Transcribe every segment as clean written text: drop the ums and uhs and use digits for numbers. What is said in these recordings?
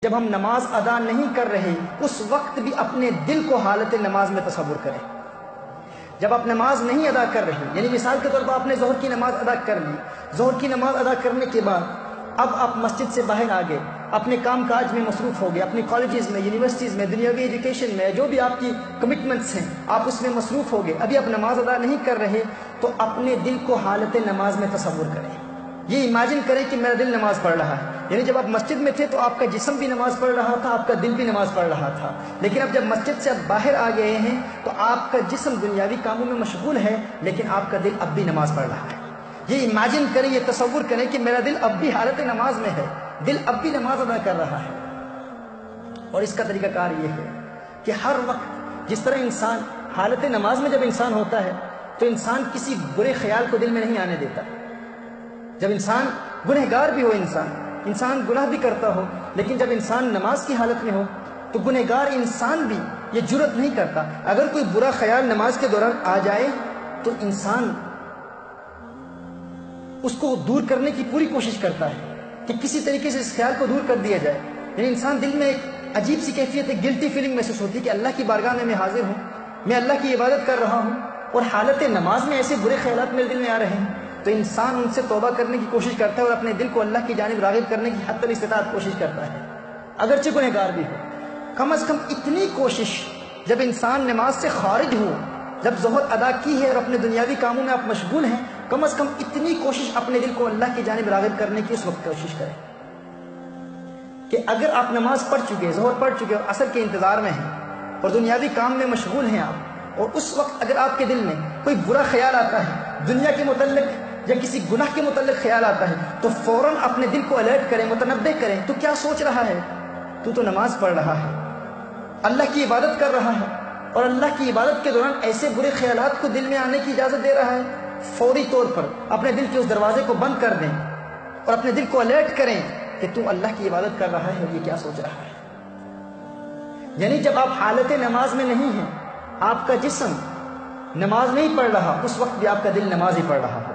جب ہم نماز ادا نہیں کر رہے اس وقت بھی اپنے دل کو حالت نماز میں تصور کریں. جب آپ نماز نہیں ادا کر رہے، یعنی مثال کے طور پر آپ نے ظہر کی نماز ادا کر لی، ظہر کی نماز ادا کرنے کے بعد اب آپ مسجد سے باہر آ گئے، اپنے کام کاج میں مصروف ہو گئے، اپنے کالجز میں، یونیورسٹیز میں، دنیاوی ایجوکیشن میں، جو بھی آپ کی کمٹمنٹس ہیں آپ اس میں مصروف ہو گئے، ابھی آپ نماز ادا نہیں کر رہے، تو اپنے دل کو حالت نماز میں تصور کریں. یہ امیجن کریں کہ میرا دل نماز پڑھ رہا ہے. یعنی جب آپ مسجد میں تھے تو آپ کا جسم بھی نماز پڑھ رہا تھا، آپ کا دل بھی نماز پڑھ رہا تھا، لیکن اب جب مسجد سے آپ باہر آ گئے ہیں تو آپ کا جسم دنیاوی کاموں میں مشغول ہے لیکن آپ کا دل اب بھی نماز پڑھ رہا ہے. یہ امیجن کریں، یہ تصور کریں کہ میرا دل اب بھی حالت نماز میں ہے، دل اب بھی نماز ادا کر رہا ہے. اور اس کا طریقہ کار یہ ہے کہ ہر وقت جس طرح انسان حالت نماز میں جب انسان ہوتا ہے تو انسان کسی برے خیال کو دل میں نہیں آنے دیتا. جب انسان گنہگار بھی ہو، انسان گناہ بھی کرتا ہو، لیکن جب انسان نماز کی حالت میں ہو تو گنہگار انسان بھی یہ جرأت نہیں کرتا. اگر کوئی برا خیال نماز کے دوران آ جائے تو انسان اس کو دور کرنے کی پوری کوشش کرتا ہے کہ کسی طریقے سے اس خیال کو دور کر دیا جائے. یعنی انسان دل میں ایک عجیب سی کیفیت، ایک گلٹی فیلنگ محسوس ہوتی ہے کہ اللہ کی بارگاہ میں حاضر ہوں، میں اللہ کی عبادت کر رہا ہوں اور حالت نماز میں ایسے برے خیالات میرے دل میں آ رہے ہیں. تو انسان ان سے توبہ کرنے کی کوشش کرتا ہے اور اپنے دل کو اللہ کی جانب راغب کرنے کی حتی الاستطاعت کوشش کرتا ہے، اگرچہ گنہگار بھی ہو. کم از کم اتنی کوشش جب انسان نماز سے خارج ہو، جب ظہر ادا کی ہے اور اپنے دنیاوی کاموں میں آپ مشغول ہیں، کم از کم اتنی کوشش اپنے دل کو اللہ کی جانب راغب کرنے کی اس وقت کوشش کریں کہ اگر آپ نماز پڑھ چکے، ظہر پڑھ چکے اور عصر کے انتظار میں ہیں اور دنیاوی کام میں مشغول ہیں آپ، اور اس وقت اگر آپ کے دل میں کوئی برا خیال آتا ہے، دنیا کے متعلق یا کسی گناہ کے متعلق خیال آتا ہے، تو فوراً اپنے دل کو الرٹ کریں، متنبہ کریں. تو کیا سوچ رہا ہے؟ تو نماز پڑھ رہا ہے، اللہ کی عبادت کر رہا ہے، اور اللہ کی عبادت کے دوران ایسے برے خیالات کو دل میں آنے کی اجازت دے رہا ہے. فوری طور پر اپنے دل کے اس دروازے کو بند کر دیں اور اپنے دل کو الرٹ کریں کہ تو اللہ کی عبادت کر رہا ہے اور یہ کیا سوچ رہا ہے. یعنی جب آپ حالت نماز میں نہیں ہیں، آپ کا جسم نماز نہیں پڑھ رہا، اس وقت بھی آپ کا دل نماز ہی پڑھ رہا ہو،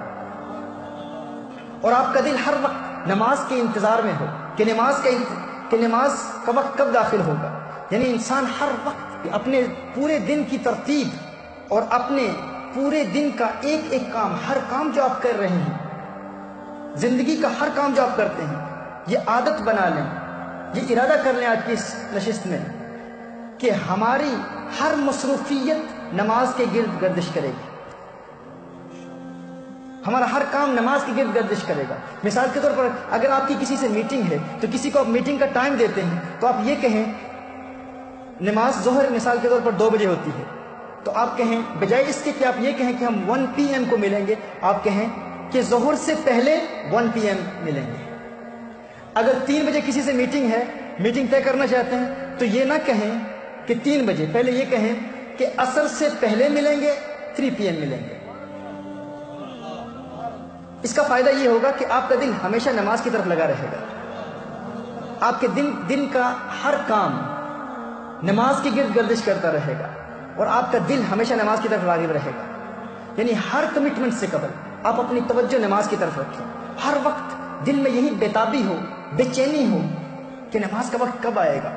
اور آپ کا دل ہر وقت نماز کے انتظار میں ہو کہ نماز کا وقت کب داخل ہوگا. یعنی انسان ہر وقت اپنے پورے دن کی ترتیب اور اپنے پورے دن کا ایک ایک کام، ہر کام جو آپ کر رہے ہیں، زندگی کا ہر کام جو آپ کرتے ہیں، یہ عادت بنا لیں، یہ ارادہ کر لیں آج کی اس نشست میں کہ ہماری ہر مصروفیت نماز کے گرد گردش کرے گی. ہمارا ہر کام نماز کے گرد گردش کرے گا. مثال کے طور پر اگر آپ کی کسی سے میٹنگ ہے تو کسی کو آپ میٹنگ کا ٹائم دیتے ہیں تو آپ یہ کہیں، نماز ظہر مثال کے طور پر 2 بجے ہوتی ہے، تو آپ کہیں بجائے اس کے کہ آپ یہ کہیں کہ ہم 1 PM کو ملیں گے، آپ کہیں کہ ظہر سے پہلے 1 PM ملیں گے. اگر 3 بجے کسی سے میٹنگ ہے، میٹنگ طے کرنا چاہتے ہیں، تو یہ نہ کہیں کہ 3 بجے، پہلے یہ کہیں کہ عصر سے پہلے ملیں گے، 3 PM ملیں گے. اس کا فائدہ یہ ہوگا کہ آپ کا دل ہمیشہ نماز کی طرف لگا رہے گا، آپ کے دن کا ہر کام نماز کی گرد گردش کرتا رہے گا اور آپ کا دل ہمیشہ نماز کی طرف راغب رہے گا. یعنی ہر کمٹمنٹ سے قبل آپ اپنی توجہ نماز کی طرف رکھیں. ہر وقت دل میں یہی بے تابی ہو، بے چینی ہو کہ نماز کا وقت کب آئے گا.